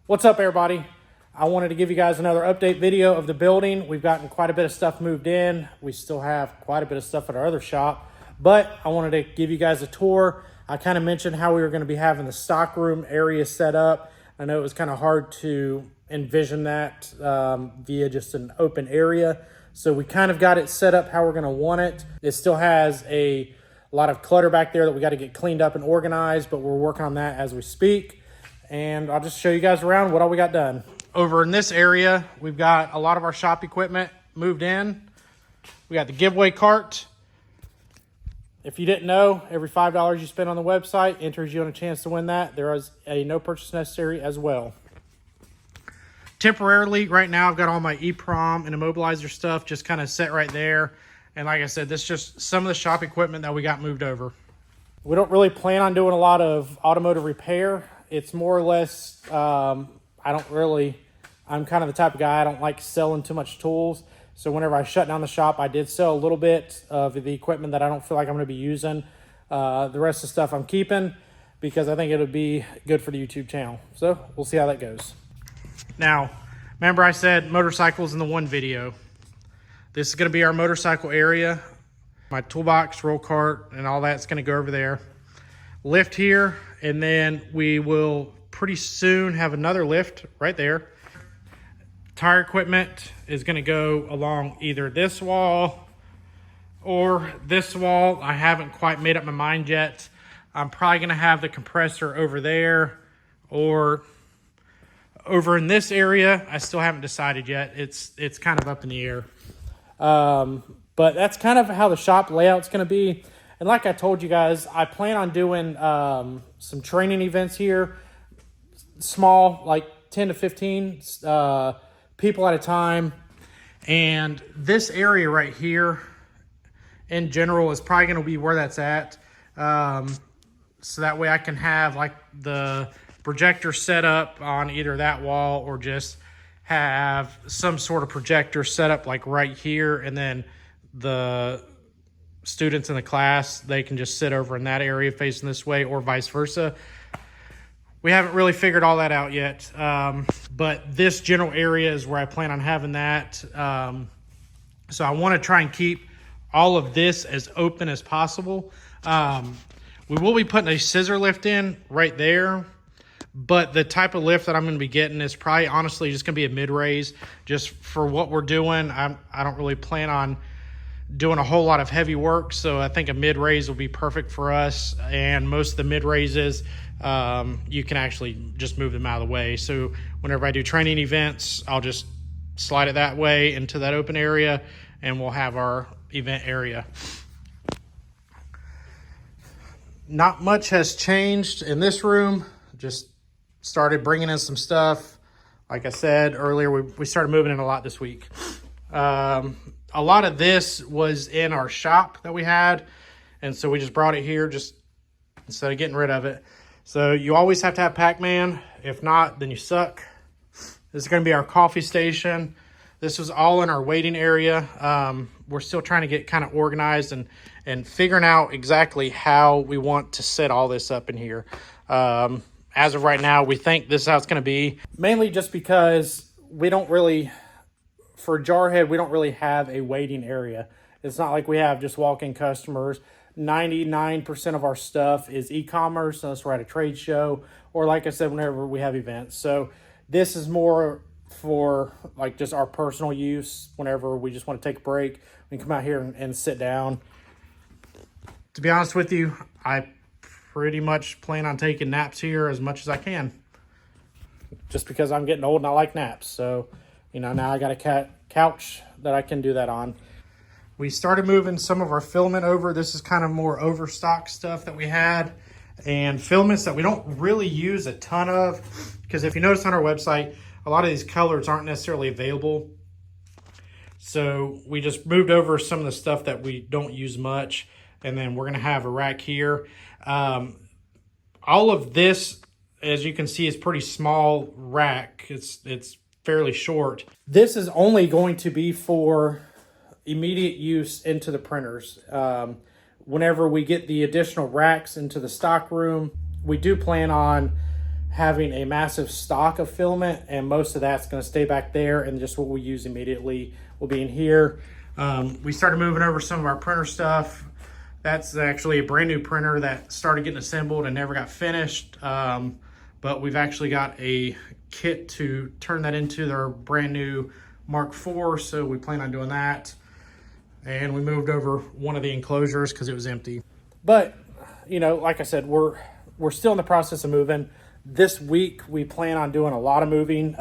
What's up, everybody? I wanted to give you guys another update video of the building. We've gotten quite a bit of stuff moved in. We still have quite a bit of stuff at our other shop, but I wanted to give you guys a tour. I kind of mentioned how we were going to be having the stockroom area set up. I know it was kind of hard to envision that via just an open area. So we kind of got it set up how we're going to want it. It still has a lot of clutter back there that we got to get cleaned up and organized, but we're working on that as we speak. And I'll just show you guys around what all we got done. Over in this area, we've got a lot of our shop equipment moved in. We got the giveaway cart. If you didn't know, every $5 you spend on the website enters you on a chance to win that. There is a no purchase necessary as well. Temporarily, right now, I've got all my EEPROM and immobilizer stuff just kind of set right there. And like I said, this is just some of the shop equipment that we got moved over. We don't really plan on doing a lot of automotive repair. It's more or less, I'm kind of the type of guy, I don't like selling too much tools. So whenever I shut down the shop, I did sell a little bit of the equipment that I don't feel like I'm going to be using. The rest of the stuff I'm keeping because I think it'll be good for the YouTube channel. So we'll see how that goes. Now, remember I said motorcycles in the one video. This is going to be our motorcycle area. My toolbox, roll cart, and all that's going to go over there. Lift here, and then we will pretty soon have another lift right there. Tire equipment is going to go along either this wall or this wall. I haven't quite made up my mind yet. I'm probably going to have the compressor over there or over in this area. I still haven't decided yet. It's kind of up in the air. But that's kind of how the shop layout's going to be. And like I told you guys, I plan on doing some training events here. Small, like 10 to 15 people at a time. And this area right here, in general, is probably going to be where that's at. So that way I can have like the projector set up on either that wall or just have some sort of projector set up like right here, and then the students in the class, they can just sit over in that area facing this way or vice versa. We haven't really figured all that out yet, but this general area is where I plan on having that. So I want to try and keep all of this as open as possible. We will be putting a scissor lift in right there, but the type of lift that I'm going to be getting is probably honestly just going to be a mid-raise. Just for what we're doing, I don't really plan on doing a whole lot of heavy work, so I think a mid-raise will be perfect for us. And most of the mid-raises, you can actually just move them out of the way. So whenever I do training events, I'll just slide it that way into that open area, and we'll have our event area. Not much has changed in this room. Just started bringing in some stuff. Like I said earlier, we started moving in a lot this week. A lot of this was in our shop that we had, and so we just brought it here just instead of getting rid of it. So you always have to have Pac-Man. If not, then you suck. This is going to be our coffee station. This was all in our waiting area. We're still trying to get kind of organized and figuring out exactly how we want to set all this up in here. As of right now, we think this is how it's going to be. Mainly just because we don't really, for Jarhead, we don't really have a waiting area. It's not like we have just walk-in customers. 99% of our stuff is e-commerce, unless we're at a trade show, or like I said, whenever we have events. So this is more for like just our personal use. Whenever we just want to take a break, we can come out here and sit down. To be honest with you, I pretty much plan on taking naps here as much as I can. Just because I'm getting old and I like naps. So, you know, now I got a couch that I can do that on. We started moving some of our filament over. This is kind of more overstock stuff that we had, and filaments that we don't really use a ton of, because if you notice on our website, a lot of these colors aren't necessarily available. So we just moved over some of the stuff that we don't use much, and then we're gonna have a rack here. All of this, as you can see, is pretty small rack. It's fairly short. This is only going to be for immediate use into the printers. Whenever we get the additional racks into the stock room, we do plan on having a massive stock of filament, and most of that's going to stay back there, and just what we use immediately will be in here. We started moving over some of our printer stuff. That's actually a brand new printer that started getting assembled and never got finished. But we've actually got a kit to turn that into their brand new Mark IV, so we plan on doing that. And we moved over one of the enclosures because it was empty. But, you know, like I said, we're still in the process of moving. This week, we plan on doing a lot of moving.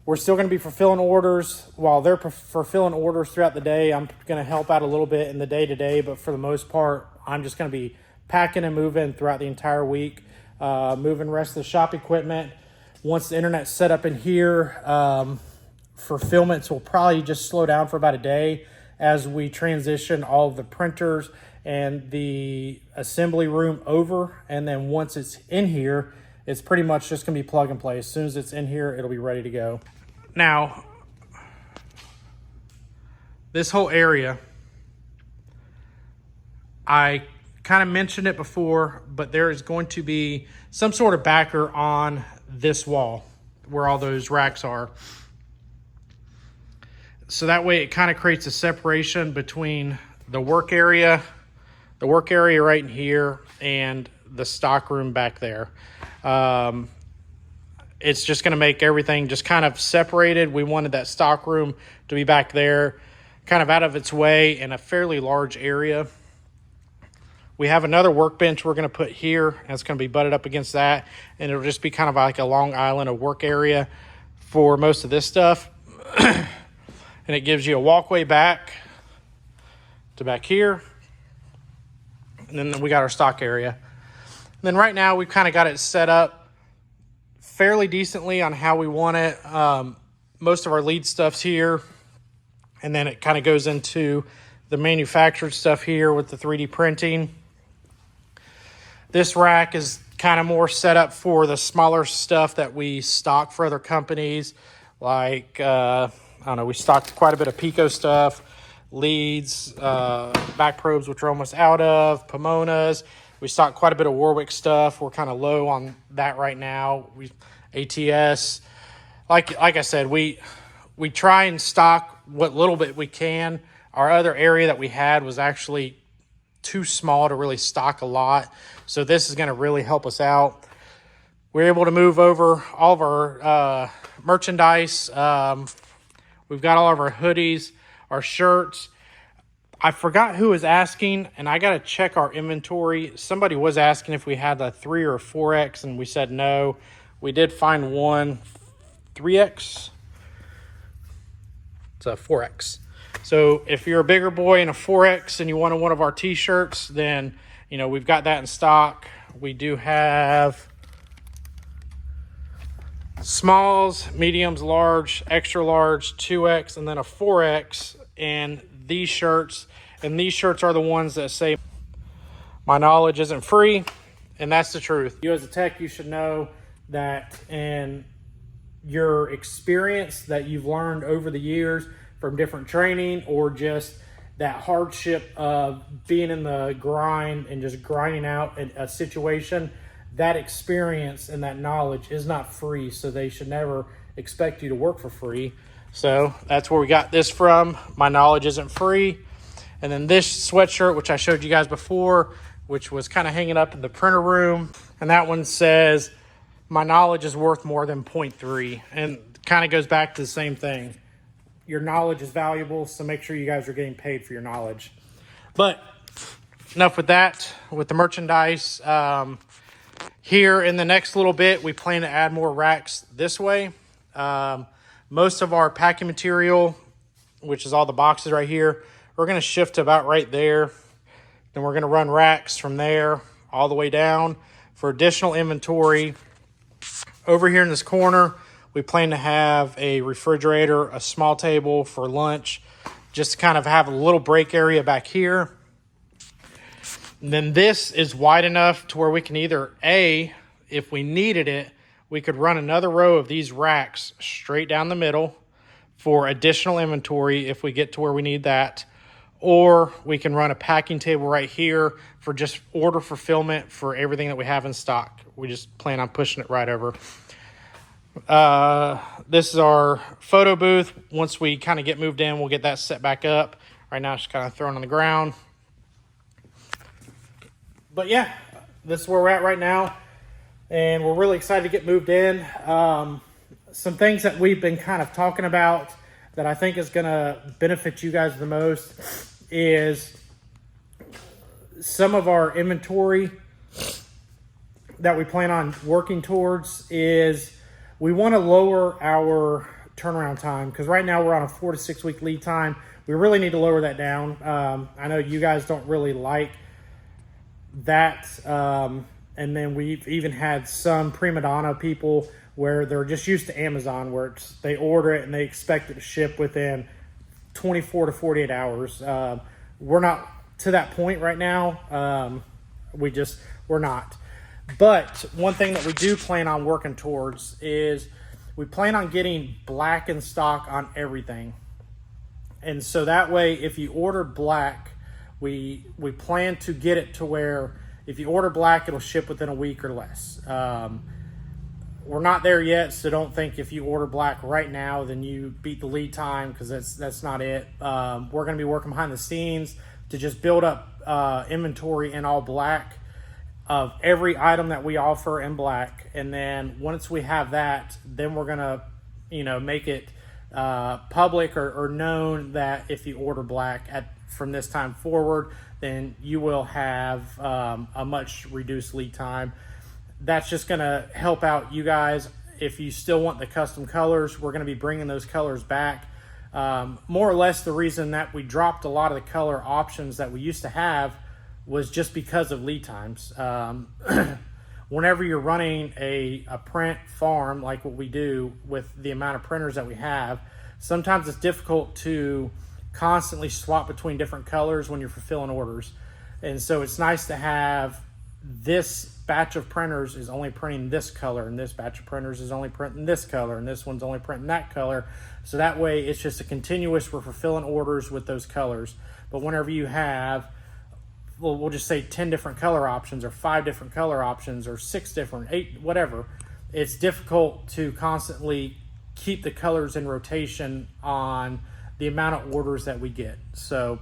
We're still going to be fulfilling orders. While they're fulfilling orders throughout the day, I'm going to help out a little bit in the day-to-day, but for the most part, I'm just going to be packing and moving throughout the entire week, moving the rest of the shop equipment. Once the internet's set up in here, fulfillments will probably just slow down for about a day as we transition all of the printers and the assembly room over. And then once it's in here, it's pretty much just gonna be plug and play. As soon as it's in here, it'll be ready to go. Now, this whole area, I kind of mentioned it before, but there is going to be some sort of backer on this wall where all those racks are. So that way it kind of creates a separation between the work area right in here and the stock room back there. It's just going to make everything just kind of separated. We wanted that stock room to be back there, kind of out of its way in a fairly large area. We have another workbench we're going to put here, and it's going to be butted up against that, and it'll just be kind of like a long island of work area for most of this stuff. And it gives you a walkway back to back here. And then we got our stock area. And then right now we've kind of got it set up fairly decently on how we want it. Most of our lead stuff's here. And then it kind of goes into the manufactured stuff here with the 3D printing. This rack is kind of more set up for the smaller stuff that we stock for other companies. Like, I don't know, we stocked quite a bit of Pico stuff, leads, back probes, which we're almost out of, Pomonas. We stocked quite a bit of Warwick stuff. We're kind of low on that right now. ATS. Like I said, we try and stock what little bit we can. Our other area that we had was actually too small to really stock a lot. So this is going to really help us out. We're able to move over all of our merchandise. We've got all of our hoodies, our shirts. I forgot who was asking, and I got to check our inventory. Somebody was asking if we had a 3 or a 4X, and we said no. We did find one 3X. It's a 4X. So if you're a bigger boy in a 4X and you wanted one of our t-shirts, then, you know, we've got that in stock. We do have smalls, mediums, large, extra large, 2X, and then a 4X. And these shirts are the ones that say my knowledge isn't free, and that's the truth. You as a tech, you should know that in your experience that you've learned over the years from different training, or just that hardship of being in the grind and just grinding out a situation, that experience and that knowledge is not free, so they should never expect you to work for free. So that's where we got this from. My knowledge isn't free. And then this sweatshirt, which I showed you guys before, which was kind of hanging up in the printer room. And that one says, my knowledge is worth more than 0.3. And kind of goes back to the same thing. Your knowledge is valuable, so make sure you guys are getting paid for your knowledge. But enough with that, with the merchandise. Here in the next little bit, we plan to add more racks this way. Most of our packing material, which is all the boxes right here, we're going to shift to about right there. Then we're going to run racks from there all the way down for additional inventory. Over here in this corner, we plan to have a refrigerator, a small table for lunch, just to kind of have a little break area back here. And then this is wide enough to where we can either, if we needed it, we could run another row of these racks straight down the middle for additional inventory if we get to where we need that. or we can run a packing table right here for just order fulfillment for everything that we have in stock. We just plan on pushing it right over. This is our photo booth. Once we kind of get moved in, we'll get that set back up. Right now it's just kind of thrown on the ground. But yeah, this is where we're at right now, and we're really excited to get moved in. Some things that we've been kind of talking about that I think is going to benefit you guys the most is some of our inventory that we plan on working towards is we want to lower our turnaround time, because right now we're on a 4 to 6 week lead time. We really need to lower that down. I know you guys don't really like that. And then we've even had some prima donna people where they're just used to Amazon, where they order it and they expect it to ship within 24 to 48 hours. We're not to that point right now. We're not. But one thing that we do plan on working towards is we plan on getting black in stock on everything. And so that way, if you order black, we plan to get it to where if you order black, it'll ship within a week or less. We're not there yet, so don't think if you order black right now, then you beat the lead time, because that's not it. We're going to be working behind the scenes to just build up inventory in all black of every item that we offer in black. And then once we have that, then we're going to, make it public or known that if you order black from this time forward, then you will have a much reduced lead time. That's just going to help out you guys. If you still want the custom colors, we're going to be bringing those colors back. More or less the reason that we dropped a lot of the color options that we used to have was just because of lead times. Whenever you're running a print farm like what we do with the amount of printers that we have, sometimes it's difficult to constantly swap between different colors when you're fulfilling orders. And so it's nice to have this batch of printers is only printing this color, and this batch of printers is only printing this color, and this one's only printing that color. So that way it's just a continuous, we're fulfilling orders with those colors. But whenever you have, we'll just say 10 different color options, or 5 different color options, or 6 different, 8, whatever, it's difficult to constantly keep the colors in rotation on the amount of orders that we get. So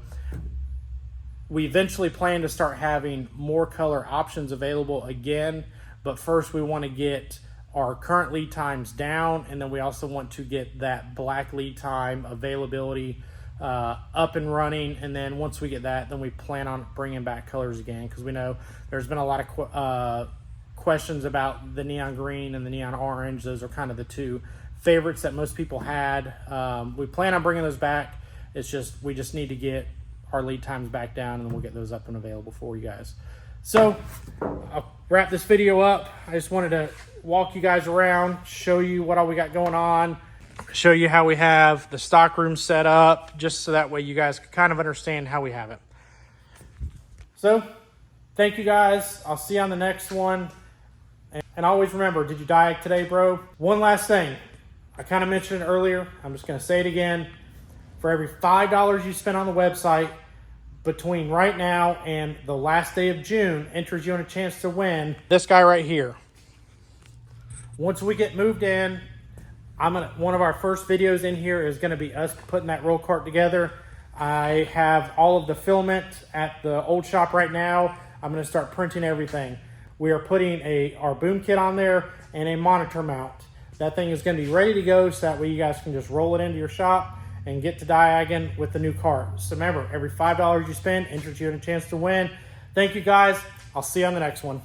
we eventually plan to start having more color options available again, but first we want to get our current lead times down, and then we also want to get that black lead time availability up and running. And then once we get that, then we plan on bringing back colors again, because we know there's been a lot of questions about the neon green and the neon orange. Those are kind of the two favorites that most people had. We plan on bringing those back. It's just we just need to get our lead times back down, and then we'll get those up and available for you guys. So I'll wrap this video up. I just wanted to walk you guys around, show you what all we got going on, show you how we have the stock room set up, just so that way you guys can kind of understand how we have it. So thank you guys. I'll see you on the next one. And always remember, did you die today, bro? One last thing. I kind of mentioned it earlier. I'm just going to say it again. For every $5 you spend on the website between right now and the last day of June, enters you on a chance to win this guy right here. Once we get moved in, one of our first videos in here is going to be us putting that roll cart together. I have all of the filament at the old shop right now. I'm going to start printing everything. We are putting our boom kit on there and a monitor mount. That thing is going to be ready to go, so that way you guys can just roll it into your shop and get to Diagon with the new cart. So remember, every $5 you spend enters you in a chance to win. Thank you guys. I'll see you on the next one.